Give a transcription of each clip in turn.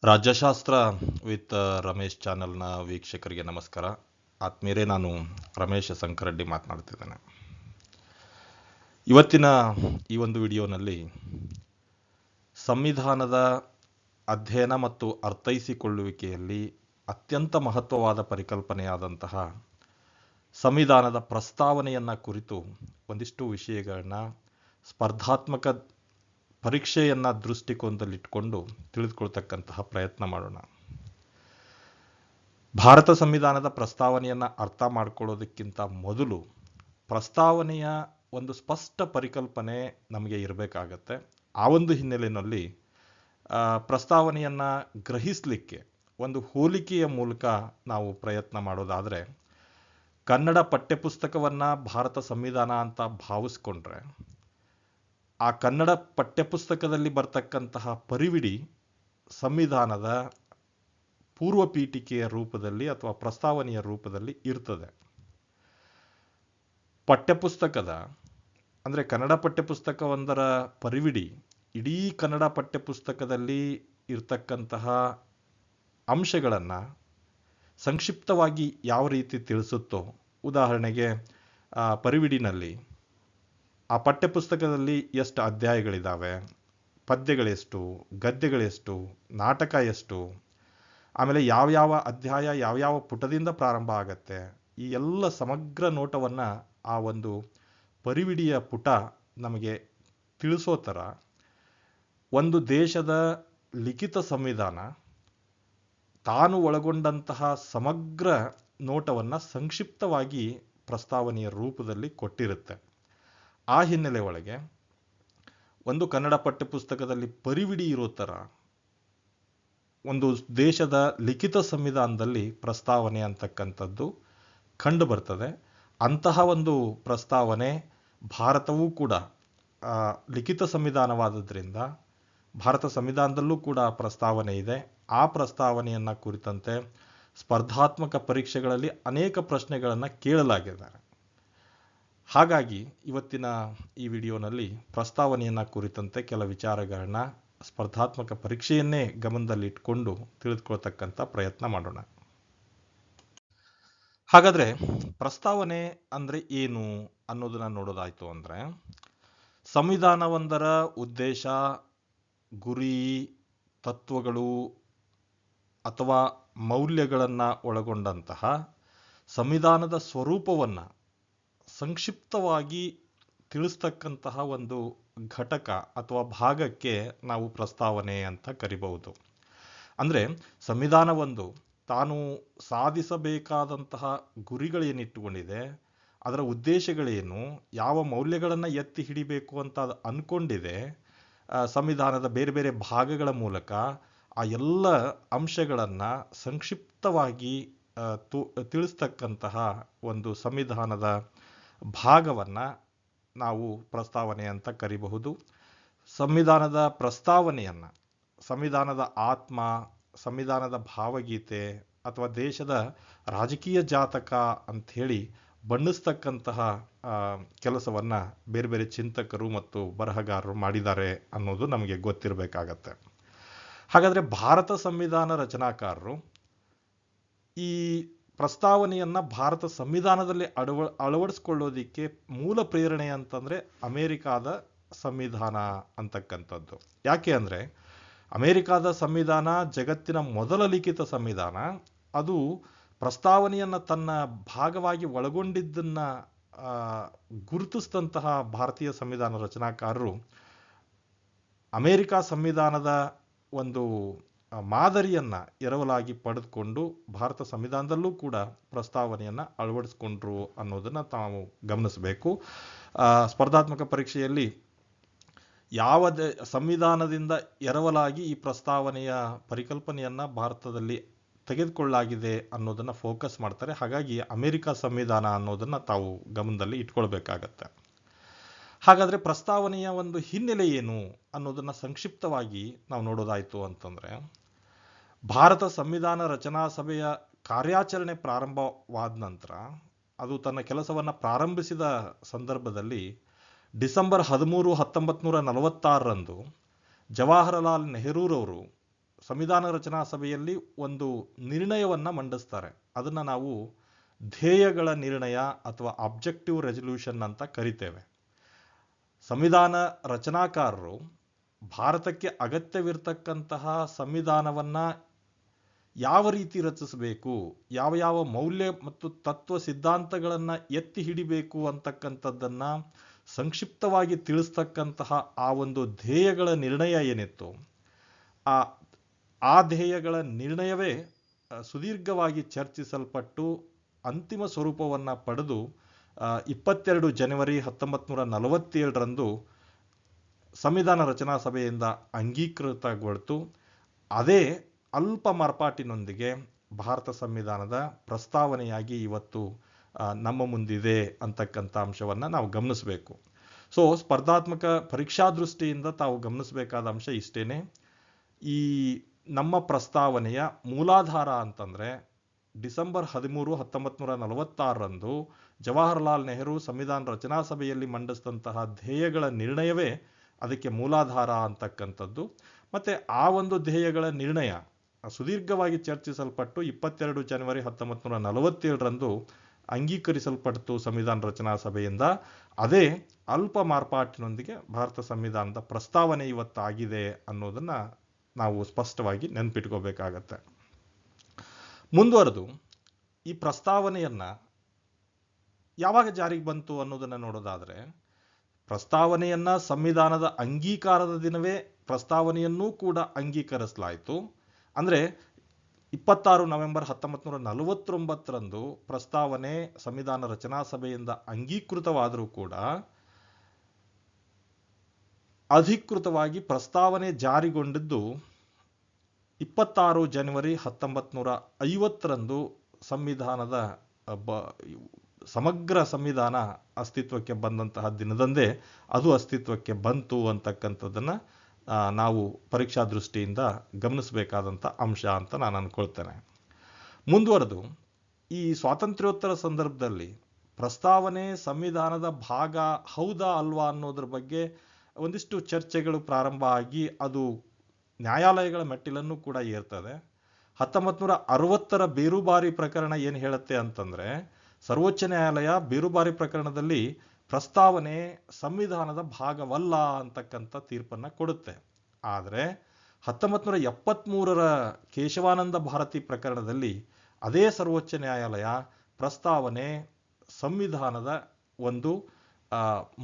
ರಾಜ್ಯಶಾಸ್ತ್ರ with Ramesh ಚಾನೆಲ್ನ ವೀಕ್ಷಕರಿಗೆ ನಮಸ್ಕಾರ. ಆತ್ಮೀಯರೇ, ನಾನು ರಮೇಶ್ ಸಂಕರೆಡ್ಡಿ ಮಾತನಾಡ್ತಿದ್ದೇನೆ. ಇವತ್ತಿನ ಈ ಒಂದು ವಿಡಿಯೋನಲ್ಲಿ ಸಂವಿಧಾನದ ಅಧ್ಯಯನ ಮತ್ತು ಅರ್ಥೈಸಿಕೊಳ್ಳುವಿಕೆಯಲ್ಲಿ ಅತ್ಯಂತ ಮಹತ್ವವಾದ ಪರಿಕಲ್ಪನೆಯಾದಂತಹ ಸಂವಿಧಾನದ ಪ್ರಸ್ತಾವನೆಯನ್ನು ಕುರಿತು ಒಂದಿಷ್ಟು ವಿಷಯಗಳನ್ನ ಸ್ಪರ್ಧಾತ್ಮಕ ಪರೀಕ್ಷೆಯನ್ನು ದೃಷ್ಟಿಕೋನದಲ್ಲಿಟ್ಟುಕೊಂಡು ತಿಳಿದುಕೊಳ್ತಕ್ಕಂತಹ ಪ್ರಯತ್ನ ಮಾಡೋಣ. ಭಾರತ ಸಂವಿಧಾನದ ಪ್ರಸ್ತಾವನೆಯನ್ನು ಅರ್ಥ ಮಾಡ್ಕೊಳ್ಳೋದಕ್ಕಿಂತ ಮೊದಲು ಪ್ರಸ್ತಾವನೆಯ ಒಂದು ಸ್ಪಷ್ಟ ಪರಿಕಲ್ಪನೆ ನಮಗೆ ಇರಬೇಕಾಗತ್ತೆ. ಆ ಒಂದು ಹಿನ್ನೆಲೆಯಲ್ಲಿ ಪ್ರಸ್ತಾವನೆಯನ್ನು ಗ್ರಹಿಸಲಿಕ್ಕೆ ಒಂದು ಹೋಲಿಕೆಯ ಮೂಲಕ ನಾವು ಪ್ರಯತ್ನ ಮಾಡೋದಾದರೆ, ಕನ್ನಡ ಪಠ್ಯಪುಸ್ತಕವನ್ನು ಭಾರತ ಸಂವಿಧಾನ ಅಂತ ಭಾವಿಸ್ಕೊಂಡ್ರೆ ಆ ಕನ್ನಡ ಪಠ್ಯಪುಸ್ತಕದಲ್ಲಿ ಬರ್ತಕ್ಕಂತಹ ಪರಿವಿಡಿ ಸಂವಿಧಾನದ ಪೂರ್ವ ಪೀಠಿಕೆಯ ರೂಪದಲ್ಲಿ ಅಥವಾ ಪ್ರಸ್ತಾವನೆಯ ರೂಪದಲ್ಲಿ ಇರ್ತದೆ. ಪಠ್ಯಪುಸ್ತಕದ ಅಂದರೆ ಕನ್ನಡ ಪಠ್ಯಪುಸ್ತಕವೊಂದರ ಪರಿವಿಡಿ ಇಡೀ ಕನ್ನಡ ಪಠ್ಯಪುಸ್ತಕದಲ್ಲಿ ಇರ್ತಕ್ಕಂತಹ ಅಂಶಗಳನ್ನು ಸಂಕ್ಷಿಪ್ತವಾಗಿ ಯಾವ ರೀತಿ ತಿಳಿಸುತ್ತೋ, ಉದಾಹರಣೆಗೆ ಪರಿವಿಡಿನಲ್ಲಿ ಆ ಪಠ್ಯಪುಸ್ತಕದಲ್ಲಿ ಎಷ್ಟು ಅಧ್ಯಾಯಗಳಿದ್ದಾವೆ, ಪದ್ಯಗಳೆಷ್ಟು, ಗದ್ಯಗಳೆಷ್ಟು, ನಾಟಕ ಎಷ್ಟು, ಆಮೇಲೆ ಯಾವ್ಯಾವ ಅಧ್ಯಾಯ ಯಾವ್ಯಾವ ಪುಟದಿಂದ ಪ್ರಾರಂಭ ಆಗತ್ತೆ, ಈ ಎಲ್ಲ ಸಮಗ್ರ ನೋಟವನ್ನು ಆ ಒಂದು ಪರಿವಿಡಿಯ ಪುಟ ನಮಗೆ ತಿಳಿಸೋ ಥರ ಒಂದು ದೇಶದ ಲಿಖಿತ ಸಂವಿಧಾನ ತಾನು ಒಳಗೊಂಡಂತಹ ಸಮಗ್ರ ನೋಟವನ್ನು ಸಂಕ್ಷಿಪ್ತವಾಗಿ ಪ್ರಸ್ತಾವನೆಯ ರೂಪದಲ್ಲಿ ಕೊಟ್ಟಿರುತ್ತೆ. ಆ ಹಿನ್ನೆಲೆ ಒಳಗೆ ಒಂದು ಕನ್ನಡ ಪಠ್ಯಪುಸ್ತಕದಲ್ಲಿ ಪರಿವಿಡಿ ಇರೋ ಥರ ಒಂದು ದೇಶದ ಲಿಖಿತ ಸಂವಿಧಾನದಲ್ಲಿ ಪ್ರಸ್ತಾವನೆ ಅಂತಕ್ಕಂಥದ್ದು ಕಂಡು ಬರ್ತದೆ. ಅಂತಹ ಒಂದು ಪ್ರಸ್ತಾವನೆ ಭಾರತವೂ ಕೂಡ ಲಿಖಿತ ಸಂವಿಧಾನವಾದದ್ರಿಂದ ಭಾರತ ಸಂವಿಧಾನದಲ್ಲೂ ಕೂಡ ಪ್ರಸ್ತಾವನೆ ಇದೆ. ಆ ಪ್ರಸ್ತಾವನೆಯನ್ನು ಕುರಿತಂತೆ ಸ್ಪರ್ಧಾತ್ಮಕ ಪರೀಕ್ಷೆಗಳಲ್ಲಿ ಅನೇಕ ಪ್ರಶ್ನೆಗಳನ್ನು ಕೇಳಲಾಗಿದ್ದಾರೆ. ಹಾಗಾಗಿ ಇವತ್ತಿನ ಈ ವಿಡಿಯೋನಲ್ಲಿ ಪ್ರಸ್ತಾವನೆಯನ್ನು ಕುರಿತಂತೆ ಕೆಲ ವಿಚಾರಗಳನ್ನ ಸ್ಪರ್ಧಾತ್ಮಕ ಪರೀಕ್ಷೆಯನ್ನೇ ಗಮನದಲ್ಲಿಟ್ಕೊಂಡು ತಿಳಿದುಕೊಳ್ತಕ್ಕಂಥ ಪ್ರಯತ್ನ ಮಾಡೋಣ. ಹಾಗಾದರೆ ಪ್ರಸ್ತಾವನೆ ಅಂದರೆ ಏನು ಅನ್ನೋದನ್ನ ನೋಡೋದಾಯಿತು ಅಂದರೆ, ಸಂವಿಧಾನವೊಂದರ ಉದ್ದೇಶ, ಗುರಿ, ತತ್ವಗಳು ಅಥವಾ ಮೌಲ್ಯಗಳನ್ನು ಒಳಗೊಂಡಂತಹ ಸಂವಿಧಾನದ ಸ್ವರೂಪವನ್ನು ಸಂಕ್ಷಿಪ್ತವಾಗಿ ತಿಳಿಸ್ತಕ್ಕಂತಹ ಒಂದು ಘಟಕ ಅಥವಾ ಭಾಗಕ್ಕೆ ನಾವು ಪ್ರಸ್ತಾವನೆ ಅಂತ ಕರಿಬಹುದು. ಅಂದರೆ ಸಂವಿಧಾನವೊಂದು ತಾನು ಸಾಧಿಸಬೇಕಾದಂತಹ ಗುರಿಗಳೇನಿಟ್ಟುಕೊಂಡಿದೆ, ಅದರ ಉದ್ದೇಶಗಳೇನು, ಯಾವ ಮೌಲ್ಯಗಳನ್ನು ಎತ್ತಿ ಹಿಡಿಬೇಕು ಅಂತ ಅದು ಅಂದ್ಕೊಂಡಿದೆ, ಸಂವಿಧಾನದ ಬೇರೆ ಬೇರೆ ಭಾಗಗಳ ಮೂಲಕ ಆ ಎಲ್ಲ ಅಂಶಗಳನ್ನು ಸಂಕ್ಷಿಪ್ತವಾಗಿ ತಿಳಿಸ್ತಕ್ಕಂತಹ ಒಂದು ಸಂವಿಧಾನದ ಭಾಗವನ್ನು ನಾವು ಪ್ರಸ್ತಾವನೆ ಅಂತ ಕರಿಬಹುದು. ಸಂವಿಧಾನದ ಪ್ರಸ್ತಾವನೆಯನ್ನು ಸಂವಿಧಾನದ ಆತ್ಮ, ಸಂವಿಧಾನದ ಭಾವಗೀತೆ ಅಥವಾ ದೇಶದ ರಾಜಕೀಯ ಜಾತಕ ಅಂಥೇಳಿ ಬಣ್ಣಿಸ್ತಕ್ಕಂತಹ ಕೆಲಸವನ್ನು ಬೇರೆ ಬೇರೆ ಚಿಂತಕರು ಮತ್ತು ಬರಹಗಾರರು ಮಾಡಿದ್ದಾರೆ ಅನ್ನೋದು ನಮಗೆ ಗೊತ್ತಿರಬೇಕಾಗತ್ತೆ. ಹಾಗಾದರೆ ಭಾರತ ಸಂವಿಧಾನ ರಚನಾಕಾರರು ಈ ಪ್ರಸ್ತಾವನೆಯನ್ನು ಭಾರತ ಸಂವಿಧಾನದಲ್ಲಿ ಅಳವಡಿಸ್ಕೊಳ್ಳೋದಿಕ್ಕೆ ಮೂಲ ಪ್ರೇರಣೆ ಅಂತಂದರೆ ಅಮೇರಿಕಾದ ಸಂವಿಧಾನ ಅಂತಕ್ಕಂಥದ್ದು. ಯಾಕೆ ಅಂದರೆ ಅಮೇರಿಕಾದ ಸಂವಿಧಾನ ಜಗತ್ತಿನ ಮೊದಲ ಲಿಖಿತ ಸಂವಿಧಾನ. ಅದು ಪ್ರಸ್ತಾವನೆಯನ್ನು ತನ್ನ ಭಾಗವಾಗಿ ಒಳಗೊಂಡಿದ್ದನ್ನು ಗುರುತಿಸಿದಂತಹ ಭಾರತೀಯ ಸಂವಿಧಾನ ರಚನಾಕಾರರು ಅಮೇರಿಕಾ ಸಂವಿಧಾನದ ಒಂದು ಮಾದರಿಯನ್ನು ಎರವಲಾಗಿ ಪಡೆದುಕೊಂಡು ಭಾರತ ಸಂವಿಧಾನದಲ್ಲೂ ಕೂಡ ಪ್ರಸ್ತಾವನೆಯನ್ನು ಅಳವಡಿಸ್ಕೊಂಡ್ರು ಅನ್ನೋದನ್ನು ತಾವು ಗಮನಿಸಬೇಕು. ಸ್ಪರ್ಧಾತ್ಮಕ ಪರೀಕ್ಷೆಯಲ್ಲಿ ಯಾವ ಸಂವಿಧಾನದಿಂದ ಎರವಲಾಗಿ ಈ ಪ್ರಸ್ತಾವನೆಯ ಪರಿಕಲ್ಪನೆಯನ್ನು ಭಾರತದಲ್ಲಿ ತೆಗೆದುಕೊಳ್ಳಲಾಗಿದೆ ಅನ್ನೋದನ್ನು ಫೋಕಸ್ ಮಾಡ್ತಾರೆ. ಹಾಗಾಗಿ ಅಮೇರಿಕಾ ಸಂವಿಧಾನ ಅನ್ನೋದನ್ನು ತಾವು ಗಮನದಲ್ಲಿ ಇಟ್ಕೊಳ್ಬೇಕಾಗತ್ತೆ. ಹಾಗಾದರೆ ಪ್ರಸ್ತಾವನೆಯ ಒಂದು ಹಿನ್ನೆಲೆ ಏನು ಅನ್ನೋದನ್ನು ಸಂಕ್ಷಿಪ್ತವಾಗಿ ನಾವು ನೋಡೋದಾಯಿತು ಅಂತಂದರೆ, ಭಾರತ ಸಂವಿಧಾನ ರಚನಾ ಸಭೆಯ ಕಾರ್ಯಾಚರಣೆ ಪ್ರಾರಂಭವಾದ ನಂತರ, ಅದು ತನ್ನ ಕೆಲಸವನ್ನು ಪ್ರಾರಂಭಿಸಿದ ಸಂದರ್ಭದಲ್ಲಿ ಡಿಸೆಂಬರ್ 13, 1946ರಂದು ಜವಾಹರಲಾಲ್ ನೆಹರೂರವರು ಸಂವಿಧಾನ ರಚನಾ ಸಭೆಯಲ್ಲಿ ಒಂದು ನಿರ್ಣಯವನ್ನು ಮಂಡಿಸ್ತಾರೆ. ಅದನ್ನು ನಾವು ಧ್ಯೇಯಗಳ ನಿರ್ಣಯ ಅಥವಾ ಆಬ್ಜೆಕ್ಟಿವ್ ರೆಸಲ್ಯೂಷನ್ ಅಂತ ಕರಿತೇವೆ. ಸಂವಿಧಾನ ರಚನಾಕಾರರು ಭಾರತಕ್ಕೆ ಅಗತ್ಯವಿರ್ತಕ್ಕಂತಹ ಸಂವಿಧಾನವನ್ನು ಯಾವ ರೀತಿ ರಚಿಸಬೇಕು, ಯಾವ ಯಾವ ಮೌಲ್ಯ ಮತ್ತು ತತ್ವ ಸಿದ್ಧಾಂತಗಳನ್ನು ಎತ್ತಿ ಹಿಡಿಬೇಕು ಅಂತಕ್ಕಂಥದ್ದನ್ನು ಸಂಕ್ಷಿಪ್ತವಾಗಿ ತಿಳಿಸ್ತಕ್ಕಂತಹ ಆ ಒಂದು ಧ್ಯೇಯಗಳ ನಿರ್ಣಯ ಏನಿತ್ತು, ಆ ಧ್ಯೇಯಗಳ ನಿರ್ಣಯವೇ ಸುದೀರ್ಘವಾಗಿ ಚರ್ಚಿಸಲ್ಪಟ್ಟು ಅಂತಿಮ ಸ್ವರೂಪವನ್ನು ಪಡೆದು 22 ಜನವರಿ 1947ರಂದು ಸಂವಿಧಾನ ರಚನಾ ಸಭೆಯಿಂದ ಅಂಗೀಕೃತಗೊಳ್ತು. ಅದೇ ಅಲ್ಪ ಮಾರ್ಪಾಟಿನೊಂದಿಗೆ ಭಾರತ ಸಂವಿಧಾನದ ಪ್ರಸ್ತಾವನೆಯಾಗಿ ಇವತ್ತು ನಮ್ಮ ಮುಂದಿದೆ ಅಂತಕ್ಕಂಥ ಅಂಶವನ್ನು ನಾವು ಗಮನಿಸಬೇಕು. ಸೊ ಸ್ಪರ್ಧಾತ್ಮಕ ಪರೀಕ್ಷಾ ದೃಷ್ಟಿಯಿಂದ ತಾವು ಗಮನಿಸಬೇಕಾದ ಅಂಶ ಇಷ್ಟೇನೆ. ಈ ನಮ್ಮ ಪ್ರಸ್ತಾವನೆಯ ಮೂಲಾಧಾರ ಅಂತಂದರೆ ಡಿಸೆಂಬರ್ 13, 1946ರಂದು ಜವಾಹರ್ಲಾಲ್ ನೆಹರು ಸಂವಿಧಾನ ರಚನಾ ಸಭೆಯಲ್ಲಿ ಮಂಡಿಸಿದಂತಹ ಧ್ಯೇಯಗಳ ನಿರ್ಣಯವೇ ಅದಕ್ಕೆ ಮೂಲಾಧಾರ ಅಂತಕ್ಕಂಥದ್ದು. ಮತ್ತು ಆ ಒಂದು ಧ್ಯೇಯಗಳ ನಿರ್ಣಯ ಸುದೀರ್ಘವಾಗಿ ಚರ್ಚಿಸಲ್ಪಟ್ಟು 22 ಜನವರಿ 1947ರಂದು ಅಂಗೀಕರಿಸಲ್ಪಟ್ಟು ಸಂವಿಧಾನ ರಚನಾ ಸಭೆಯಿಂದ. ಅದೇ ಅಲ್ಪ ಮಾರ್ಪಾಟಿನೊಂದಿಗೆ ಭಾರತ ಸಂವಿಧಾನದ ಪ್ರಸ್ತಾವನೆ ಇವತ್ತಾಗಿದೆ ಅನ್ನೋದನ್ನು ನಾವು ಸ್ಪಷ್ಟವಾಗಿ ನೆನಪಿಟ್ಕೋಬೇಕಾಗತ್ತೆ. ಮುಂದುವರೆದು ಈ ಪ್ರಸ್ತಾವನೆಯನ್ನು ಯಾವಾಗ ಜಾರಿಗೆ ಬಂತು ಅನ್ನೋದನ್ನು ನೋಡೋದಾದರೆ, ಪ್ರಸ್ತಾವನೆಯನ್ನು ಸಂವಿಧಾನದ ಅಂಗೀಕಾರದ ದಿನವೇ ಪ್ರಸ್ತಾವನೆಯನ್ನೂ ಕೂಡ ಅಂಗೀಕರಿಸಲಾಯಿತು. ಅಂದರೆ 26 ನವೆಂಬರ್ 1949ರಂದು ಪ್ರಸ್ತಾವನೆ ಸಂವಿಧಾನ ರಚನಾ ಸಭೆಯಿಂದ ಅಂಗೀಕೃತವಾದರೂ ಕೂಡ ಅಧಿಕೃತವಾಗಿ ಪ್ರಸ್ತಾವನೆ ಜಾರಿಗೊಂಡಿದ್ದು 26 ಜನವರಿ 1950ರಂದು ಸಂವಿಧಾನದ ಸಮಗ್ರ ಸಂವಿಧಾನ ಅಸ್ತಿತ್ವಕ್ಕೆ ಬಂದಂತಹ ದಿನದಂದೇ ಅದು ಅಸ್ತಿತ್ವಕ್ಕೆ ಬಂತು ಅಂತಕ್ಕಂಥದ್ದನ್ನು ನಾವು ಪರೀಕ್ಷಾ ದೃಷ್ಟಿಯಿಂದ ಗಮನಿಸಬೇಕಾದಂಥ ಅಂಶ ಅಂತ ನಾನು ಅಂದ್ಕೊಳ್ತೇನೆ. ಮುಂದುವರೆದು ಈ ಸ್ವಾತಂತ್ರ್ಯೋತ್ತರ ಸಂದರ್ಭದಲ್ಲಿ ಪ್ರಸ್ತಾವನೆ ಸಂವಿಧಾನದ ಭಾಗ ಹೌದಾ ಅಲ್ವಾ ಅನ್ನೋದ್ರ ಬಗ್ಗೆ ಒಂದಿಷ್ಟು ಚರ್ಚೆಗಳು ಪ್ರಾರಂಭ ಆಗಿ ಅದು ನ್ಯಾಯಾಲಯಗಳ ಮೆಟ್ಟಿಲನ್ನು ಕೂಡ ಏರ್ತದೆ. 1960ರ ಬೇರುಬಾರಿ ಪ್ರಕರಣ ಏನು ಹೇಳುತ್ತೆ ಅಂತಂದರೆ, ಸರ್ವೋಚ್ಚ ನ್ಯಾಯಾಲಯ ಬೇರುಬಾರಿ ಪ್ರಕರಣದಲ್ಲಿ ಪ್ರಸ್ತಾವನೆ ಸಂವಿಧಾನದ ಭಾಗವಲ್ಲ ಅಂತಕ್ಕಂಥ ತೀರ್ಪನ್ನು ಕೊಡುತ್ತೆ. ಆದರೆ 1973ರ ಕೇಶವಾನಂದ ಭಾರತಿ ಪ್ರಕರಣದಲ್ಲಿ ಅದೇ ಸರ್ವೋಚ್ಚ ನ್ಯಾಯಾಲಯ ಪ್ರಸ್ತಾವನೆ ಸಂವಿಧಾನದ ಒಂದು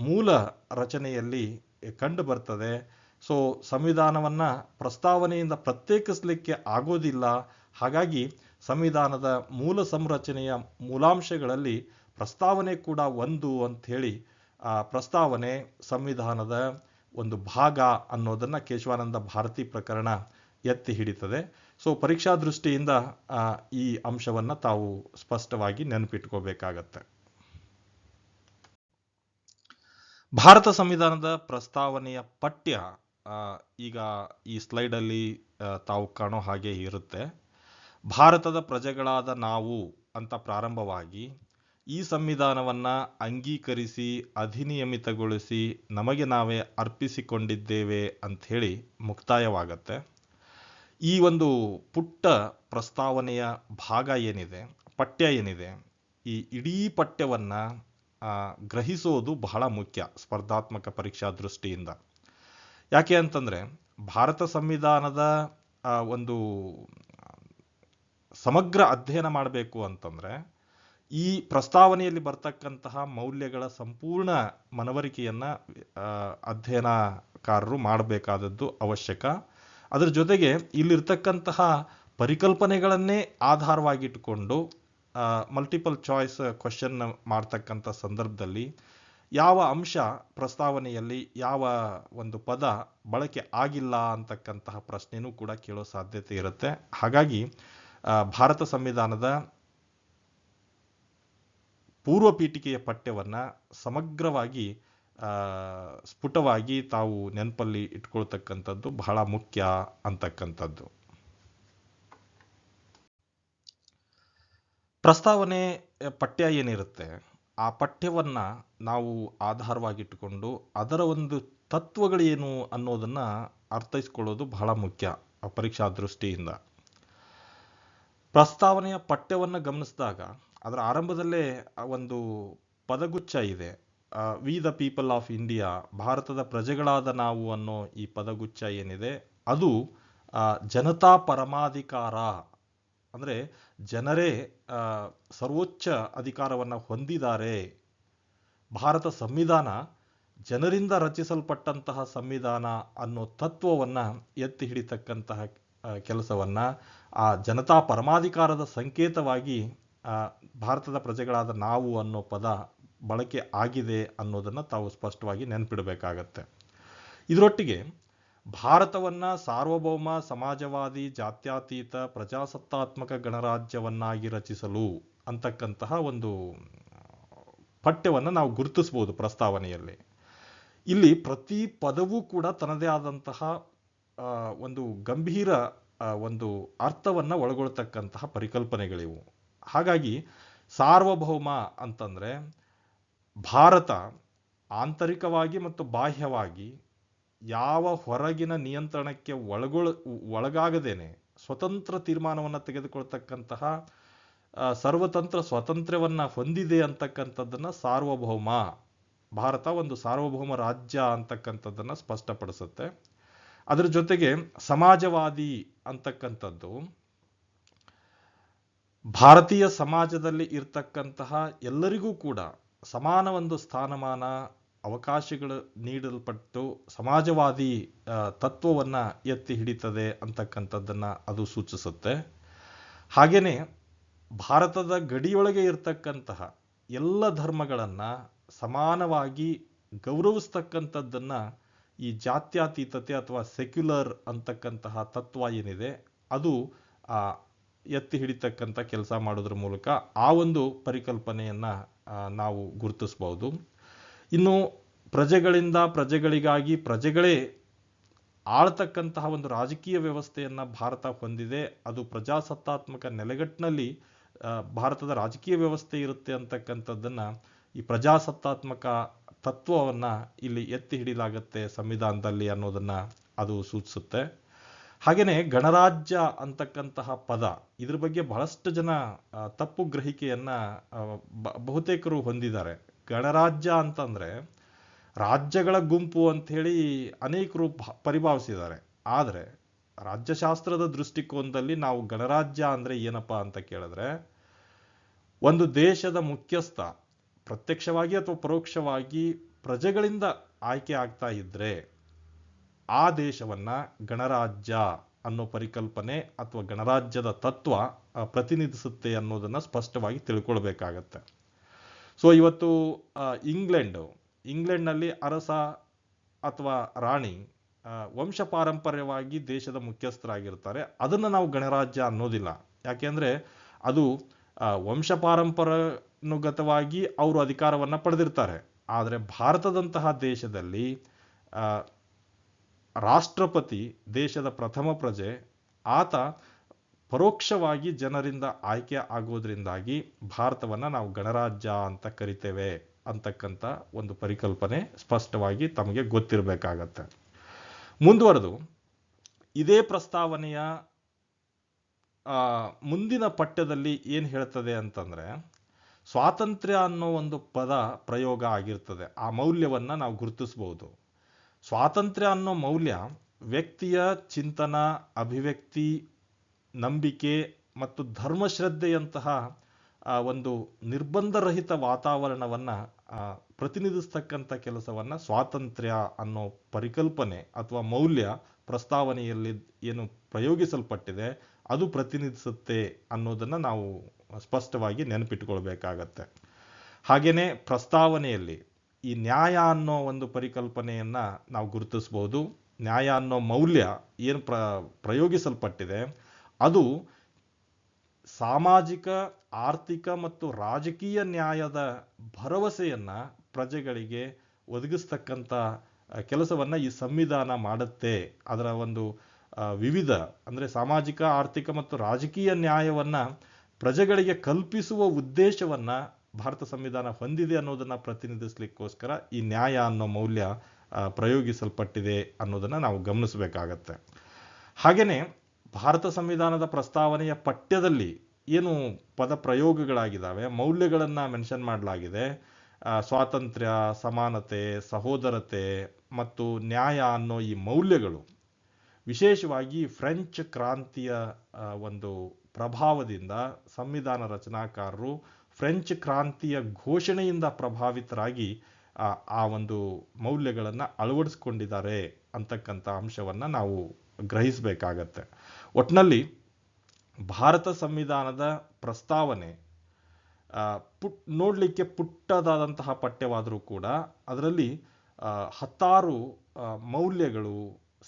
ಮೂಲ ರಚನೆಯಲ್ಲಿ ಕಂಡು ಬರ್ತದೆ. ಸೊ ಸಂವಿಧಾನವನ್ನು ಪ್ರಸ್ತಾವನೆಯಿಂದ ಪ್ರತ್ಯೇಕಿಸಲಿಕ್ಕೆ ಆಗೋದಿಲ್ಲ. ಹಾಗಾಗಿ ಸಂವಿಧಾನದ ಮೂಲ ಸಂರಚನೆಯ ಮೂಲಾಂಶಗಳಲ್ಲಿ ಪ್ರಸ್ತಾವನೆ ಕೂಡ ಒಂದು ಅಂಥೇಳಿ ಪ್ರಸ್ತಾವನೆ ಸಂವಿಧಾನದ ಒಂದು ಭಾಗ ಅನ್ನೋದನ್ನು ಕೇಶವಾನಂದ ಭಾರತಿ ಪ್ರಕರಣ ಎತ್ತಿ ಹಿಡಿತದೆ. ಸೊ ಪರೀಕ್ಷಾ ದೃಷ್ಟಿಯಿಂದ ಈ ಅಂಶವನ್ನು ತಾವು ಸ್ಪಷ್ಟವಾಗಿ ನೆನಪಿಟ್ಕೋಬೇಕಾಗತ್ತೆ. ಭಾರತ ಸಂವಿಧಾನದ ಪ್ರಸ್ತಾವನೆಯ ಪಠ್ಯ ಈಗ ಈ ಸ್ಲೈಡಲ್ಲಿ ತಾವು ಕಾಣೋ ಹಾಗೆ ಇರುತ್ತೆ. ಭಾರತದ ಪ್ರಜೆಗಳಾದ ನಾವು ಅಂತ ಪ್ರಾರಂಭವಾಗಿ ಈ ಸಂವಿಧಾನವನ್ನು ಅಂಗೀಕರಿಸಿ ಅಧಿನಿಯಮಿತಗೊಳಿಸಿ ನಮಗೆ ನಾವೇ ಅರ್ಪಿಸಿಕೊಂಡಿದ್ದೇವೆ ಅಂಥೇಳಿ ಮುಕ್ತಾಯವಾಗತ್ತೆ. ಈ ಒಂದು ಪುಟ್ಟ ಪ್ರಸ್ತಾವನೆಯ ಭಾಗ ಏನಿದೆ, ಪಠ್ಯ ಏನಿದೆ, ಈ ಇಡೀ ಪಠ್ಯವನ್ನು ಗ್ರಹಿಸೋದು ಬಹಳ ಮುಖ್ಯ ಸ್ಪರ್ಧಾತ್ಮಕ ಪರೀಕ್ಷಾ ದೃಷ್ಟಿಯಿಂದ. ಯಾಕೆ ಅಂತಂದರೆ ಭಾರತ ಸಂವಿಧಾನದ ಒಂದು ಸಮಗ್ರ ಅಧ್ಯಯನ ಮಾಡಬೇಕು ಅಂತಂದರೆ ಈ ಪ್ರಸ್ತಾವನೆಯಲ್ಲಿ ಬರ್ತಕ್ಕಂತಹ ಮೌಲ್ಯಗಳ ಸಂಪೂರ್ಣ ಮನವರಿಕೆಯನ್ನು ಅಧ್ಯಯನಕಾರರು ಮಾಡಬೇಕಾದದ್ದು ಅವಶ್ಯಕ. ಅದರ ಜೊತೆಗೆ ಇಲ್ಲಿರ್ತಕ್ಕಂತಹ ಪರಿಕಲ್ಪನೆಗಳನ್ನೇ ಆಧಾರವಾಗಿಟ್ಟುಕೊಂಡು ಮಲ್ಟಿಪಲ್ ಚಾಯ್ಸ್ ಕ್ವಶನ್ ಮಾಡ್ತಕ್ಕಂಥ ಸಂದರ್ಭದಲ್ಲಿ ಯಾವ ಅಂಶ ಪ್ರಸ್ತಾವನೆಯಲ್ಲಿ ಯಾವ ಒಂದು ಪದ ಬಳಕೆ ಆಗಿಲ್ಲ ಅಂತಕ್ಕಂತಹ ಪ್ರಶ್ನೆನೂ ಕೂಡ ಕೇಳೋ ಸಾಧ್ಯತೆ ಇರುತ್ತೆ. ಹಾಗಾಗಿ ಭಾರತ ಸಂವಿಧಾನದ ಪೂರ್ವ ಪೀಠಿಕೆಯ ಪಠ್ಯವನ್ನು ಸಮಗ್ರವಾಗಿ ಸ್ಫುಟವಾಗಿ ತಾವು ನೆನಪಲ್ಲಿ ಇಟ್ಕೊಳ್ತಕ್ಕಂಥದ್ದು ಬಹಳ ಮುಖ್ಯ ಅಂತಕ್ಕಂಥದ್ದು. ಪ್ರಸ್ತಾವನೆ ಪಠ್ಯ ಏನಿರುತ್ತೆ ಆ ಪಠ್ಯವನ್ನು ನಾವು ಆಧಾರವಾಗಿಟ್ಟುಕೊಂಡು ಅದರ ಒಂದು ತತ್ವಗಳೇನು ಅನ್ನೋದನ್ನು ಅರ್ಥೈಸ್ಕೊಳ್ಳೋದು ಬಹಳ ಮುಖ್ಯ. ಪರೀಕ್ಷಾ ದೃಷ್ಟಿಯಿಂದ. ಪ್ರಸ್ತಾವನೆಯ ಪಠ್ಯವನ್ನು ಗಮನಿಸಿದಾಗ ಅದರ ಆರಂಭದಲ್ಲೇ ಒಂದು ಪದಗುಚ್ಛ ಇದೆ. We the people of India, ಭಾರತದ ಪ್ರಜೆಗಳಾದ ನಾವು ಅನ್ನೋ ಈ ಪದಗುಚ್ಛ ಏನಿದೆ ಅದು ಜನತಾ ಪರಮಾಧಿಕಾರ, ಅಂದರೆ ಜನರೇ ಸರ್ವೋಚ್ಚ ಅಧಿಕಾರವನ್ನು ಹೊಂದಿದ್ದಾರೆ. ಭಾರತ ಸಂವಿಧಾನ ಜನರಿಂದ ರಚಿಸಲ್ಪಟ್ಟಂತಹ ಸಂವಿಧಾನ ಅನ್ನೋ ತತ್ವವನ್ನು ಎತ್ತಿ ಹಿಡಿತಕ್ಕಂತಹ ಕೆಲಸವನ್ನು ಆ ಜನತಾ ಪರಮಾಧಿಕಾರದ ಸಂಕೇತವಾಗಿ ಭಾರತದ ಪ್ರಜೆಗಳಾದ ನಾವು ಅನ್ನೋ ಪದ ಬಳಕೆ ಆಗಿದೆ ಅನ್ನೋದನ್ನು ತಾವು ಸ್ಪಷ್ಟವಾಗಿ ನೆನಪಿಡಬೇಕಾಗತ್ತೆ. ಇದರೊಟ್ಟಿಗೆ ಭಾರತವನ್ನು ಸಾರ್ವಭೌಮ, ಸಮಾಜವಾದಿ, ಜಾತ್ಯತೀತ, ಪ್ರಜಾಸತ್ತಾತ್ಮಕ ಗಣರಾಜ್ಯವನ್ನಾಗಿ ರಚಿಸಲು ಅಂತಕ್ಕಂತಹ ಒಂದು ಪಠ್ಯವನ್ನು ನಾವು ಗುರುತಿಸ್ಬೋದು ಪ್ರಸ್ತಾವನೆಯಲ್ಲಿ. ಇಲ್ಲಿ ಪ್ರತಿ ಪದವೂ ಕೂಡ ತನ್ನದೇ ಆದಂತಹ ಒಂದು ಗಂಭೀರ ಒಂದು ಅರ್ಥವನ್ನು ಒಳಗೊಳ್ತಕ್ಕಂತಹ ಪರಿಕಲ್ಪನೆಗಳಿವು. ಹಾಗಾಗಿ ಸಾರ್ವಭೌಮ ಅಂತಂದರೆ ಭಾರತ ಆಂತರಿಕವಾಗಿ ಮತ್ತು ಬಾಹ್ಯವಾಗಿ ಯಾವ ಹೊರಗಿನ ನಿಯಂತ್ರಣಕ್ಕೆ ಒಳಗಾಗದೇನೆ ಸ್ವತಂತ್ರ ತೀರ್ಮಾನವನ್ನು ತೆಗೆದುಕೊಳ್ತಕ್ಕಂತಹ ಸರ್ವತಂತ್ರ ಸ್ವಾತಂತ್ರ್ಯವನ್ನು ಹೊಂದಿದೆ ಅಂತಕ್ಕಂಥದ್ದನ್ನು ಸಾರ್ವಭೌಮ, ಭಾರತ ಒಂದು ಸಾರ್ವಭೌಮ ರಾಜ್ಯ ಅಂತಕ್ಕಂಥದ್ದನ್ನು ಸ್ಪಷ್ಟಪಡಿಸುತ್ತೆ. ಅದರ ಜೊತೆಗೆ ಸಮಾಜವಾದಿ ಅಂತಕ್ಕಂಥದ್ದು ಭಾರತೀಯ ಸಮಾಜದಲ್ಲಿ ಇರ್ತಕ್ಕಂತಹ ಎಲ್ಲರಿಗೂ ಕೂಡ ಸಮಾನ ಒಂದು ಸ್ಥಾನಮಾನ, ಅವಕಾಶಗಳು ನೀಡಲ್ಪಟ್ಟು ಸಮಾಜವಾದಿ ತತ್ವವನ್ನು ಎತ್ತಿ ಹಿಡಿತದೆ ಅಂತಕ್ಕಂಥದ್ದನ್ನು ಅದು ಸೂಚಿಸುತ್ತೆ. ಹಾಗೆಯೇ ಭಾರತದ ಗಡಿಯೊಳಗೆ ಇರ್ತಕ್ಕಂತಹ ಎಲ್ಲ ಧರ್ಮಗಳನ್ನು ಸಮಾನವಾಗಿ ಗೌರವಿಸ್ತಕ್ಕಂಥದ್ದನ್ನು ಈ ಜಾತ್ಯತೀತತೆ ಅಥವಾ ಸೆಕ್ಯುಲರ್ ಅಂತಕ್ಕಂತಹ ತತ್ವ ಏನಿದೆ ಅದು ಎತ್ತಿ ಹಿಡಿತಕ್ಕಂಥ ಕೆಲಸ ಮಾಡೋದ್ರ ಮೂಲಕ ಆ ಒಂದು ಪರಿಕಲ್ಪನೆಯನ್ನು ನಾವು ಗುರುತಿಸ್ಬೋದು. ಇನ್ನು ಪ್ರಜೆಗಳಿಂದ ಪ್ರಜೆಗಳಿಗಾಗಿ ಪ್ರಜೆಗಳೇ ಆಳ್ತಕ್ಕಂತಹ ಒಂದು ರಾಜಕೀಯ ವ್ಯವಸ್ಥೆಯನ್ನು ಭಾರತ ಹೊಂದಿದೆ. ಅದು ಪ್ರಜಾಸತ್ತಾತ್ಮಕ ನೆಲೆಗಟ್ಟಿನಲ್ಲಿ ಭಾರತದ ರಾಜಕೀಯ ವ್ಯವಸ್ಥೆ ಇರುತ್ತೆ ಅಂತಕ್ಕಂಥದ್ದನ್ನು ಈ ಪ್ರಜಾಸತ್ತಾತ್ಮಕ ತತ್ವವನ್ನು ಇಲ್ಲಿ ಎತ್ತಿ ಹಿಡಿಲಾಗತ್ತೆ ಸಂವಿಧಾನದಲ್ಲಿ ಅನ್ನೋದನ್ನು ಅದು ಸೂಚಿಸುತ್ತೆ. ಹಾಗೆಯೇ ಗಣರಾಜ್ಯ ಅಂತಕ್ಕಂತಹ ಪದ, ಇದ್ರ ಬಗ್ಗೆ ಬಹಳಷ್ಟು ಜನ ತಪ್ಪು ಗ್ರಹಿಕೆಯನ್ನು ಬಹುತೇಕರು ಹೊಂದಿದ್ದಾರೆ. ಗಣರಾಜ್ಯ ಅಂತಂದರೆ ರಾಜ್ಯಗಳ ಗುಂಪು ಅಂಥೇಳಿ ಅನೇಕರು ಪರಿಭಾವಿಸಿದ್ದಾರೆ. ಆದರೆ ರಾಜ್ಯಶಾಸ್ತ್ರದ ದೃಷ್ಟಿಕೋನದಲ್ಲಿ ನಾವು ಗಣರಾಜ್ಯ ಅಂದರೆ ಏನಪ್ಪ ಅಂತ ಕೇಳಿದ್ರೆ, ಒಂದು ದೇಶದ ಮುಖ್ಯಸ್ಥ ಪ್ರತ್ಯಕ್ಷವಾಗಿ ಅಥವಾ ಪರೋಕ್ಷವಾಗಿ ಪ್ರಜೆಗಳಿಂದ ಆಯ್ಕೆ ಆಗ್ತಾ ಇದ್ರೆ ಆ ದೇಶವನ್ನು ಗಣರಾಜ್ಯ ಅನ್ನೋ ಪರಿಕಲ್ಪನೆ ಅಥವಾ ಗಣರಾಜ್ಯದ ತತ್ವ ಪ್ರತಿನಿಧಿಸುತ್ತೆ ಅನ್ನೋದನ್ನು ಸ್ಪಷ್ಟವಾಗಿ ತಿಳ್ಕೊಳ್ಬೇಕಾಗತ್ತೆ. ಸೊ ಇವತ್ತು ಇಂಗ್ಲೆಂಡ್ನಲ್ಲಿ ಅರಸ ಅಥವಾ ರಾಣಿ ವಂಶ ಪಾರಂಪರ್ಯವಾಗಿ ದೇಶದ ಮುಖ್ಯಸ್ಥರಾಗಿರ್ತಾರೆ. ಅದನ್ನು ನಾವು ಗಣರಾಜ್ಯ ಅನ್ನೋದಿಲ್ಲ. ಯಾಕೆಂದರೆ ಅದು ವಂಶ ಪಾರಂಪರ್ಯಾನುಗತವಾಗಿ ಅವರು ಅಧಿಕಾರವನ್ನು ಪಡೆದಿರ್ತಾರೆ. ಆದರೆ ಭಾರತದಂತಹ ದೇಶದಲ್ಲಿ ರಾಷ್ಟ್ರಪತಿ ದೇಶದ ಪ್ರಥಮ ಪ್ರಜೆ, ಆತ ಪರೋಕ್ಷವಾಗಿ ಜನರಿಂದ ಆಯ್ಕೆ ಆಗೋದ್ರಿಂದಾಗಿ ಭಾರತವನ್ನು ನಾವು ಗಣರಾಜ್ಯ ಅಂತ ಕರಿತೇವೆ ಅಂತಕ್ಕಂಥ ಒಂದು ಪರಿಕಲ್ಪನೆ ಸ್ಪಷ್ಟವಾಗಿ ತಮಗೆ ಗೊತ್ತಿರಬೇಕಾಗತ್ತೆ. ಮುಂದುವರೆದು ಇದೇ ಪ್ರಸ್ತಾವನೆಯ ಮುಂದಿನ ಪಠ್ಯದಲ್ಲಿ ಏನು ಹೇಳ್ತದೆ ಅಂತಂದರೆ, ಸ್ವಾತಂತ್ರ್ಯ ಅನ್ನೋ ಒಂದು ಪದ ಪ್ರಯೋಗ ಆಗಿರ್ತದೆ. ಆ ಮೌಲ್ಯವನ್ನು ನಾವು ಗುರುತಿಸ್ಬೋದು. ಸ್ವಾತಂತ್ರ್ಯ ಅನ್ನೋ ಮೌಲ್ಯ ವ್ಯಕ್ತಿಯ ಚಿಂತನ, ಅಭಿವ್ಯಕ್ತಿ, ನಂಬಿಕೆ ಮತ್ತು ಧರ್ಮಶ್ರದ್ಧೆಯಂತಹ ಒಂದು ನಿರ್ಬಂಧರಹಿತ ವಾತಾವರಣವನ್ನು ಪ್ರತಿನಿಧಿಸ್ತಕ್ಕಂಥ ಕೆಲಸವನ್ನು ಸ್ವಾತಂತ್ರ್ಯ ಅನ್ನೋ ಪರಿಕಲ್ಪನೆ ಅಥವಾ ಮೌಲ್ಯ ಪ್ರಸ್ತಾವನೆಯಲ್ಲಿ ಏನು ಪ್ರಯೋಗಿಸಲ್ಪಟ್ಟಿದೆ ಅದು ಪ್ರತಿನಿಧಿಸುತ್ತೆ ಅನ್ನೋದನ್ನು ನಾವು ಸ್ಪಷ್ಟವಾಗಿ ನೆನಪಿಟ್ಟುಕೊಳ್ಬೇಕಾಗತ್ತೆ. ಹಾಗೆಯೇ ಪ್ರಸ್ತಾವನೆಯಲ್ಲಿ ಈ ನ್ಯಾಯ ಅನ್ನೋ ಒಂದು ಪರಿಕಲ್ಪನೆಯನ್ನು ನಾವು ಗುರುತಿಸ್ಬೋದು. ನ್ಯಾಯ ಅನ್ನೋ ಮೌಲ್ಯ ಏನು ಪ್ರಯೋಗಿಸಲ್ಪಟ್ಟಿದೆ ಅದು ಸಾಮಾಜಿಕ, ಆರ್ಥಿಕ ಮತ್ತು ರಾಜಕೀಯ ನ್ಯಾಯದ ಭರವಸೆಯನ್ನು ಪ್ರಜೆಗಳಿಗೆ ಒದಗಿಸ್ತಕ್ಕಂಥ ಕೆಲಸವನ್ನು ಈ ಸಂವಿಧಾನ ಮಾಡುತ್ತೆ. ಅದರ ಒಂದು ವಿವಿಧ ಅಂದರೆ ಸಾಮಾಜಿಕ, ಆರ್ಥಿಕ ಮತ್ತು ರಾಜಕೀಯ ನ್ಯಾಯವನ್ನು ಪ್ರಜೆಗಳಿಗೆ ಕಲ್ಪಿಸುವ ಉದ್ದೇಶವನ್ನು ಭಾರತ ಸಂವಿಧಾನ ಹೊಂದಿದೆ ಅನ್ನೋದನ್ನು ಪ್ರತಿನಿಧಿಸಲಿಕ್ಕೋಸ್ಕರ ಈ ನ್ಯಾಯ ಅನ್ನೋ ಮೌಲ್ಯ ಪ್ರಯೋಗಿಸಲ್ಪಟ್ಟಿದೆ ಅನ್ನೋದನ್ನು ನಾವು ಗಮನಿಸಬೇಕಾಗತ್ತೆ. ಹಾಗೆಯೇ ಭಾರತ ಸಂವಿಧಾನದ ಪ್ರಸ್ತಾವನೆಯ ಪಠ್ಯದಲ್ಲಿ ಏನು ಪದ ಪ್ರಯೋಗಗಳಾಗಿದ್ದಾವೆ, ಮೌಲ್ಯಗಳನ್ನು ಮೆನ್ಷನ್ ಮಾಡಲಾಗಿದೆ. ಸ್ವಾತಂತ್ರ್ಯ, ಸಮಾನತೆ, ಸಹೋದರತೆ ಮತ್ತು ನ್ಯಾಯ ಅನ್ನೋ ಈ ಮೌಲ್ಯಗಳು ವಿಶೇಷವಾಗಿ ಫ್ರೆಂಚ್ ಕ್ರಾಂತಿಯ ಒಂದು ಪ್ರಭಾವದಿಂದ ಸಂವಿಧಾನ ರಚನಾಕಾರರು ಫ್ರೆಂಚ್ ಕ್ರಾಂತಿಯ ಘೋಷಣೆಯಿಂದ ಪ್ರಭಾವಿತರಾಗಿ ಆ ಒಂದು ಮೌಲ್ಯಗಳನ್ನು ಅಳವಡಿಸ್ಕೊಂಡಿದ್ದಾರೆ ಅಂತಕ್ಕಂಥ ಅಂಶವನ್ನು ನಾವು ಗ್ರಹಿಸಬೇಕಾಗತ್ತೆ. ಒಟ್ಟಿನಲ್ಲಿ ಭಾರತ ಸಂವಿಧಾನದ ಪ್ರಸ್ತಾವನೆ ನೋಡಲಿಕ್ಕೆ ಪುಟ್ಟದಾದಂತಹ ಪಠ್ಯವಾದರೂ ಕೂಡ ಅದರಲ್ಲಿ 16 ಮೌಲ್ಯಗಳು,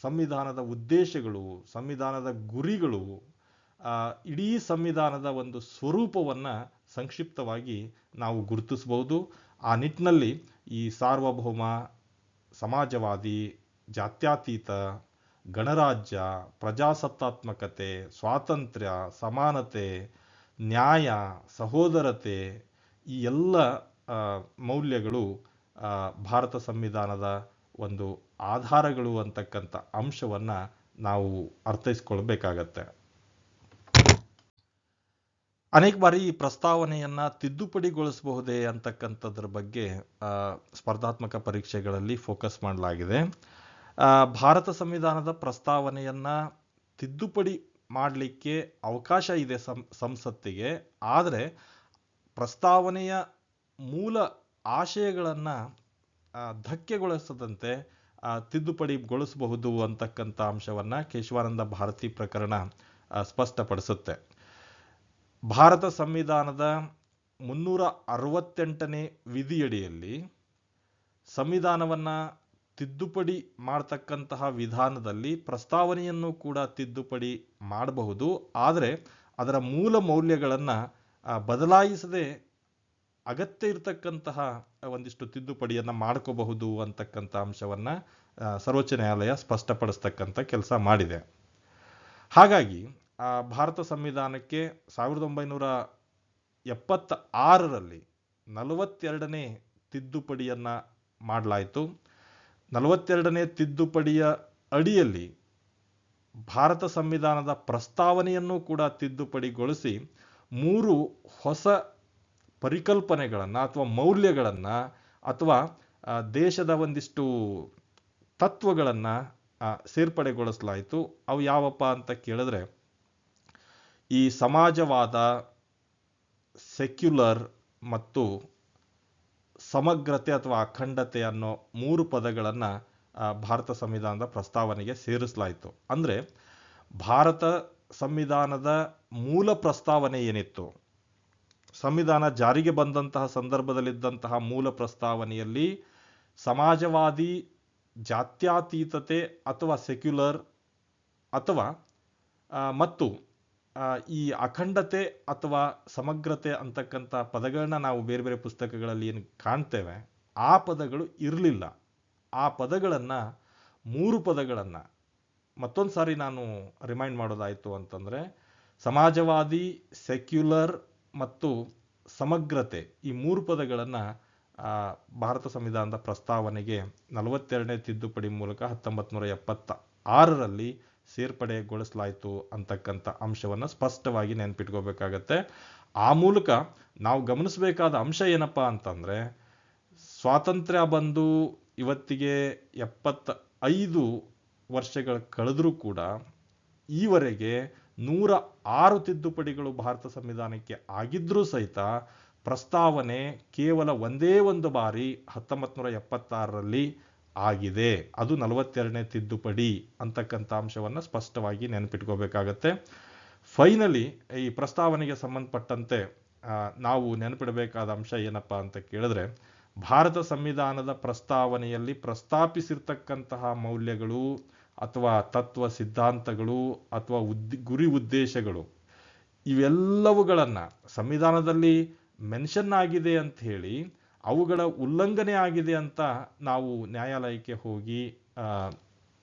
ಸಂವಿಧಾನದ ಉದ್ದೇಶಗಳು, ಸಂವಿಧಾನದ ಗುರಿಗಳು, ಇಡೀ ಸಂವಿಧಾನದ ಒಂದು ಸ್ವರೂಪವನ್ನು ಸಂಕ್ಷಿಪ್ತವಾಗಿ ನಾವು ಗುರುತಿಸಬಹುದು. ಆ ನಿಟ್ಟಿನಲ್ಲಿ ಈ ಸಾರ್ವಭೌಮ, ಸಮಾಜವಾದಿ, ಜಾತ್ಯತೀತ, ಗಣರಾಜ್ಯ, ಪ್ರಜಾಸತ್ತಾತ್ಮಕತೆ, ಸ್ವಾತಂತ್ರ್ಯ, ಸಮಾನತೆ, ನ್ಯಾಯ, ಸಹೋದರತೆ ಈ ಎಲ್ಲ ಮೌಲ್ಯಗಳು ಭಾರತ ಸಂವಿಧಾನದ ಒಂದು ಆಧಾರಗಳು ಅಂತಕ್ಕಂಥ ಅಂಶವನ್ನು ನಾವು ಅರ್ಥೈಸ್ಕೊಳ್ಬೇಕಾಗತ್ತೆ. ಅನೇಕ ಬಾರಿ ಈ ಪ್ರಸ್ತಾವನೆಯನ್ನು ತಿದ್ದುಪಡಿಗೊಳಿಸಬಹುದೇ ಅಂತಕ್ಕಂಥದ್ರ ಬಗ್ಗೆ ಸ್ಪರ್ಧಾತ್ಮಕ ಪರೀಕ್ಷೆಗಳಲ್ಲಿ ಫೋಕಸ್ ಮಾಡಲಾಗಿದೆ. ಭಾರತ ಸಂವಿಧಾನದ ಪ್ರಸ್ತಾವನೆಯನ್ನು ತಿದ್ದುಪಡಿ ಮಾಡಲಿಕ್ಕೆ ಅವಕಾಶ ಇದೆ ಸಂಸತ್ತಿಗೆ. ಆದರೆ ಪ್ರಸ್ತಾವನೆಯ ಮೂಲ ಆಶಯಗಳನ್ನು ಧಕ್ಕೆಗೊಳಿಸದಂತೆ ತಿದ್ದುಪಡಿಗೊಳಿಸಬಹುದು ಅಂತಕ್ಕಂಥ ಅಂಶವನ್ನು ಕೇಶವಾನಂದ ಭಾರತಿ ಪ್ರಕರಣ ಸ್ಪಷ್ಟಪಡಿಸುತ್ತೆ. ಭಾರತ ಸಂವಿಧಾನದ 368ನೇ ವಿಧಿಯಡಿಯಲ್ಲಿ ಸಂವಿಧಾನವನ್ನು ತಿದ್ದುಪಡಿ ಮಾಡತಕ್ಕಂತಹ ವಿಧಾನದಲ್ಲಿ ಪ್ರಸ್ತಾವನೆಯನ್ನು ಕೂಡ ತಿದ್ದುಪಡಿ ಮಾಡಬಹುದು. ಆದರೆ ಅದರ ಮೂಲ ಮೌಲ್ಯಗಳನ್ನು ಬದಲಾಯಿಸದೆ ಅಗತ್ಯ ಇರತಕ್ಕಂತಹ ಒಂದಿಷ್ಟು ತಿದ್ದುಪಡಿಯನ್ನು ಮಾಡ್ಕೋಬಹುದು ಅಂತಕ್ಕಂಥ ಅಂಶವನ್ನು ಸರ್ವೋಚ್ಚ ನ್ಯಾಯಾಲಯ ಸ್ಪಷ್ಟಪಡಿಸ್ತಕ್ಕಂಥ ಕೆಲಸ ಮಾಡಿದೆ. ಹಾಗಾಗಿ ಭಾರತ ಸಂವಿಧಾನಕ್ಕೆ 1976ರಲ್ಲಿ 42ನೇ ತಿದ್ದುಪಡಿಯನ್ನು ಮಾಡಲಾಯಿತು. 42ನೇ ತಿದ್ದುಪಡಿಯ ಅಡಿಯಲ್ಲಿ ಭಾರತ ಸಂವಿಧಾನದ ಪ್ರಸ್ತಾವನೆಯನ್ನು ಕೂಡ ತಿದ್ದುಪಡಿಗೊಳಿಸಿ 3 ಹೊಸ ಪರಿಕಲ್ಪನೆಗಳನ್ನು ಅಥವಾ ಮೌಲ್ಯಗಳನ್ನು ಅಥವಾ ದೇಶದ ಒಂದಿಷ್ಟು ತತ್ವಗಳನ್ನು ಸೇರ್ಪಡೆಗೊಳಿಸಲಾಯಿತು. ಅವು ಯಾವಪ್ಪ ಅಂತ ಕೇಳಿದ್ರೆ, ಈ ಸಮಾಜವಾದ, ಸೆಕ್ಯುಲರ್ ಮತ್ತು ಸಮಗ್ರತೆ ಅಥವಾ ಅಖಂಡತೆ ಅನ್ನೋ 3 ಪದಗಳನ್ನು ಭಾರತ ಸಂವಿಧಾನದ ಪ್ರಸ್ತಾವನೆಗೆ ಸೇರಿಸಲಾಯಿತು. ಅಂದರೆ ಭಾರತ ಸಂವಿಧಾನದ ಮೂಲ ಪ್ರಸ್ತಾವನೆ ಏನಿತ್ತು, ಸಂವಿಧಾನ ಜಾರಿಗೆ ಬಂದಂತಹ ಸಂದರ್ಭದಲ್ಲಿದ್ದಂತಹ ಮೂಲ ಪ್ರಸ್ತಾವನೆಯಲ್ಲಿ ಸಮಾಜವಾದಿ, ಜಾತ್ಯತೀತತೆ ಅಥವಾ ಸೆಕ್ಯುಲರ್ ಅಥವಾ ಮತ್ತು ಈ ಅಖಂಡತೆ ಅಥವಾ ಸಮಗ್ರತೆ ಅಂತಕ್ಕಂಥ ಪದಗಳನ್ನ ನಾವು ಬೇರೆ ಬೇರೆ ಪುಸ್ತಕಗಳಲ್ಲಿ ಏನು ಕಾಣ್ತೇವೆ, ಆ ಪದಗಳು ಇರಲಿಲ್ಲ. ಆ ಪದಗಳನ್ನು 3 ಪದಗಳನ್ನು ಮತ್ತೊಂದು ಸಾರಿ ನಾನು ರಿಮೈಂಡ್ ಮಾಡೋದಾಯಿತು ಅಂತಂದರೆ, ಸಮಾಜವಾದಿ, ಸೆಕ್ಯುಲರ್ ಮತ್ತು ಸಮಗ್ರತೆ ಈ 3 ಪದಗಳನ್ನು ಭಾರತ ಸಂವಿಧಾನದ ಪ್ರಸ್ತಾವನೆಗೆ 42ನೇ ತಿದ್ದುಪಡಿ ಮೂಲಕ 1976ರಲ್ಲಿ ಸೇರ್ಪಡೆಗೊಳಿಸಲಾಯಿತು ಅಂತಕ್ಕಂಥ ಅಂಶವನ್ನು ಸ್ಪಷ್ಟವಾಗಿ ನೆನಪಿಟ್ಕೋಬೇಕಾಗತ್ತೆ. ಆ ಮೂಲಕ ನಾವು ಗಮನಿಸಬೇಕಾದ ಅಂಶ ಏನಪ್ಪ ಅಂತಂದರೆ, ಸ್ವಾತಂತ್ರ್ಯ ಬಂದು ಇವತ್ತಿಗೆ 75 ವರ್ಷಗಳ ಕಳೆದರೂ ಕೂಡ ಈವರೆಗೆ 106 ತಿದ್ದುಪಡಿಗಳು ಭಾರತ ಸಂವಿಧಾನಕ್ಕೆ ಆಗಿದ್ರೂ ಸಹಿತ ಪ್ರಸ್ತಾವನೆ ಕೇವಲ ಒಂದೇ ಒಂದು ಬಾರಿ 1976ರಲ್ಲಿ ಆಗಿದೆ. ಅದು 42ನೇ ತಿದ್ದುಪಡಿ ಅಂತಕ್ಕಂಥ ಅಂಶವನ್ನು ಸ್ಪಷ್ಟವಾಗಿ ನೆನಪಿಟ್ಕೋಬೇಕಾಗತ್ತೆ. ಫೈನಲಿ ಈ ಪ್ರಸ್ತಾವನೆಗೆ ಸಂಬಂಧಪಟ್ಟಂತೆ ನಾವು ನೆನಪಿಡಬೇಕಾದ ಅಂಶ ಏನಪ್ಪ ಅಂತ ಕೇಳಿದ್ರೆ, ಭಾರತ ಸಂವಿಧಾನದ ಪ್ರಸ್ತಾವನೆಯಲ್ಲಿ ಪ್ರಸ್ತಾಪಿಸಿರ್ತಕ್ಕಂತಹ ಮೌಲ್ಯಗಳು ಅಥವಾ ತತ್ವ ಸಿದ್ಧಾಂತಗಳು ಅಥವಾ ಗುರಿ ಉದ್ದೇಶಗಳು ಇವೆಲ್ಲವುಗಳನ್ನು ಸಂವಿಧಾನದಲ್ಲಿ ಮೆನ್ಷನ್ ಆಗಿದೆ ಅಂತ ಹೇಳಿ ಅವುಗಳ ಉಲ್ಲಂಘನೆ ಆಗಿದೆ ಅಂತ ನಾವು ನ್ಯಾಯಾಲಯಕ್ಕೆ ಹೋಗಿ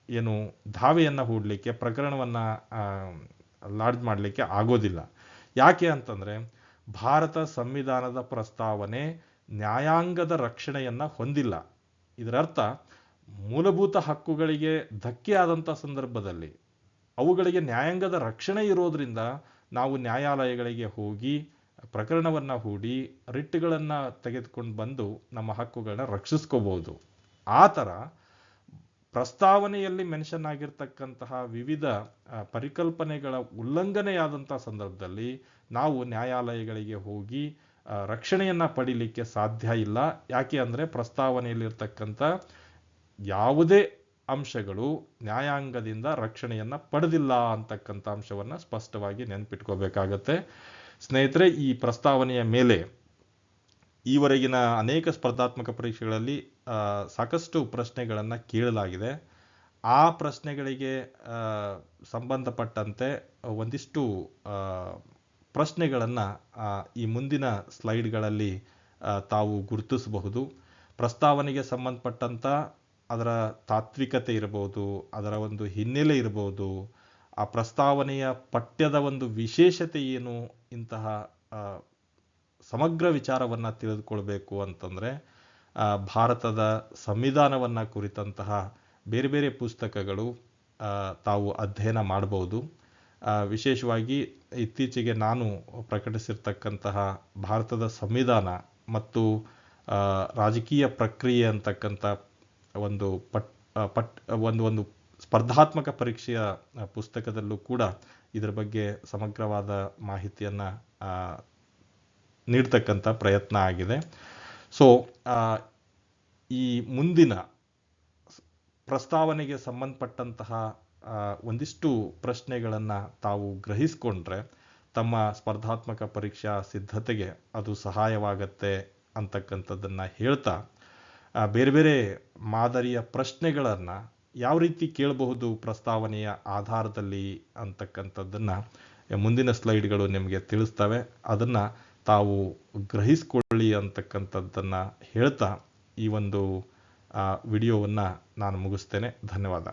ಏನು ದಾವೆಯನ್ನು ಹೂಡಲಿಕ್ಕೆ, ಪ್ರಕರಣವನ್ನು ಲಾಡ್ಜ್ ಮಾಡಲಿಕ್ಕೆ ಆಗೋದಿಲ್ಲ. ಯಾಕೆ ಅಂತಂದರೆ ಭಾರತ ಸಂವಿಧಾನದ ಪ್ರಸ್ತಾವನೆ ನ್ಯಾಯಾಂಗದ ರಕ್ಷಣೆಯನ್ನು ಹೊಂದಿಲ್ಲ. ಇದರರ್ಥ ಮೂಲಭೂತ ಹಕ್ಕುಗಳಿಗೆ ಧಕ್ಕೆ ಆದಂಥ ಸಂದರ್ಭದಲ್ಲಿ ಅವುಗಳಿಗೆ ನ್ಯಾಯಾಂಗದ ರಕ್ಷಣೆ ಇರೋದ್ರಿಂದ ನಾವು ನ್ಯಾಯಾಲಯಗಳಿಗೆ ಹೋಗಿ ಪ್ರಕರಣವನ್ನು ಹೂಡಿ ರಿಟ್ಗಳನ್ನು ತೆಗೆದುಕೊಂಡು ಬಂದು ನಮ್ಮ ಹಕ್ಕುಗಳನ್ನ ರಕ್ಷಿಸ್ಕೋಬಹುದು. ಆ ಥರ ಪ್ರಸ್ತಾವನೆಯಲ್ಲಿ ಮೆನ್ಷನ್ ಆಗಿರ್ತಕ್ಕಂತಹ ವಿವಿಧ ಪರಿಕಲ್ಪನೆಗಳ ಉಲ್ಲಂಘನೆಯಾದಂಥ ಸಂದರ್ಭದಲ್ಲಿ ನಾವು ನ್ಯಾಯಾಲಯಗಳಿಗೆ ಹೋಗಿ ರಕ್ಷಣೆಯನ್ನು ಪಡೀಲಿಕ್ಕೆ ಸಾಧ್ಯ ಇಲ್ಲ. ಯಾಕೆ ಅಂದರೆ ಪ್ರಸ್ತಾವನೆಯಲ್ಲಿರ್ತಕ್ಕಂಥ ಯಾವುದೇ ಅಂಶಗಳು ನ್ಯಾಯಾಂಗದಿಂದ ರಕ್ಷಣೆಯನ್ನು ಪಡೆದಿಲ್ಲ ಅಂತಕ್ಕಂಥ ಅಂಶವನ್ನು ಸ್ಪಷ್ಟವಾಗಿ ನೆನಪಿಟ್ಕೋಬೇಕಾಗತ್ತೆ. ಸ್ನೇಹಿತರೆ, ಈ ಪ್ರಸ್ತಾವನೆಯ ಮೇಲೆ ಈವರೆಗಿನ ಅನೇಕ ಸ್ಪರ್ಧಾತ್ಮಕ ಪರೀಕ್ಷೆಗಳಲ್ಲಿ ಸಾಕಷ್ಟು ಪ್ರಶ್ನೆಗಳನ್ನು ಕೇಳಲಾಗಿದೆ. ಆ ಪ್ರಶ್ನೆಗಳಿಗೆ ಸಂಬಂಧಪಟ್ಟಂತೆ ಒಂದಿಷ್ಟು ಪ್ರಶ್ನೆಗಳನ್ನು ಈ ಮುಂದಿನ ಸ್ಲೈಡ್ಗಳಲ್ಲಿ ತಾವು ಗುರುತಿಸಬಹುದು. ಪ್ರಸ್ತಾವನೆಗೆ ಸಂಬಂಧಪಟ್ಟಂಥ ಅದರ ತಾತ್ವಿಕತೆ ಇರಬಹುದು, ಅದರ ಒಂದು ಹಿನ್ನೆಲೆ ಇರಬಹುದು, ಆ ಪ್ರಸ್ತಾವನೆಯ ಪಠ್ಯದ ಒಂದು ವಿಶೇಷತೆ ಏನು, ಇಂತಹ ಸಮಗ್ರ ವಿಚಾರವನ್ನು ತಿಳಿದುಕೊಳ್ಬೇಕು ಅಂತಂದರೆ ಭಾರತದ ಸಂವಿಧಾನವನ್ನು ಕುರಿತಂತಹ ಬೇರೆ ಬೇರೆ ಪುಸ್ತಕಗಳು ತಾವು ಅಧ್ಯಯನ ಮಾಡಬಹುದು. ವಿಶೇಷವಾಗಿ ಇತ್ತೀಚೆಗೆ ನಾನು ಪ್ರಕಟಿಸಿರ್ತಕ್ಕಂತಹ ಭಾರತದ ಸಂವಿಧಾನ ಮತ್ತು ರಾಜಕೀಯ ಪ್ರಕ್ರಿಯೆ ಅಂತಕ್ಕಂಥ ಒಂದು ಒಂದು ಸ್ಪರ್ಧಾತ್ಮಕ ಪರೀಕ್ಷೆಯ ಪುಸ್ತಕದಲ್ಲೂ ಕೂಡ ಇದರ ಬಗ್ಗೆ ಸಮಗ್ರವಾದ ಮಾಹಿತಿಯನ್ನು ನೀಡ್ತಕ್ಕಂಥ ಪ್ರಯತ್ನ ಆಗಿದೆ. ಸೊ ಈ ಮುಂದಿನ ಪ್ರಸ್ತಾವನೆಗೆ ಸಂಬಂಧಪಟ್ಟಂತಹ ಒಂದಿಷ್ಟು ಪ್ರಶ್ನೆಗಳನ್ನು ತಾವು ಗ್ರಹಿಸಿಕೊಂಡ್ರೆ ತಮ್ಮ ಸ್ಪರ್ಧಾತ್ಮಕ ಪರೀಕ್ಷಾ ಸಿದ್ಧತೆಗೆ ಅದು ಸಹಾಯವಾಗತ್ತೆ ಅಂತಕ್ಕಂಥದ್ದನ್ನು ಹೇಳ್ತಾ, ಬೇರೆ ಬೇರೆ ಮಾದರಿಯ ಪ್ರಶ್ನೆಗಳನ್ನು ಯಾವ ರೀತಿ ಕೇಳಬಹುದು ಪ್ರಸ್ತಾವನೆಯ ಆಧಾರದಲ್ಲಿ ಅಂತಕ್ಕಂಥದ್ದನ್ನು ಮುಂದಿನ ಸ್ಲೈಡ್ಗಳು ನಿಮಗೆ ತಿಳಿಸ್ತವೆ. ಅದನ್ನು ತಾವು ಗ್ರಹಿಸ್ಕೊಳ್ಳಿ ಅಂತಕ್ಕಂಥದ್ದನ್ನು ಹೇಳ್ತಾ ಈ ಒಂದು ವಿಡಿಯೋವನ್ನು ನಾನು ಮುಗಿಸ್ತೇನೆ. ಧನ್ಯವಾದ.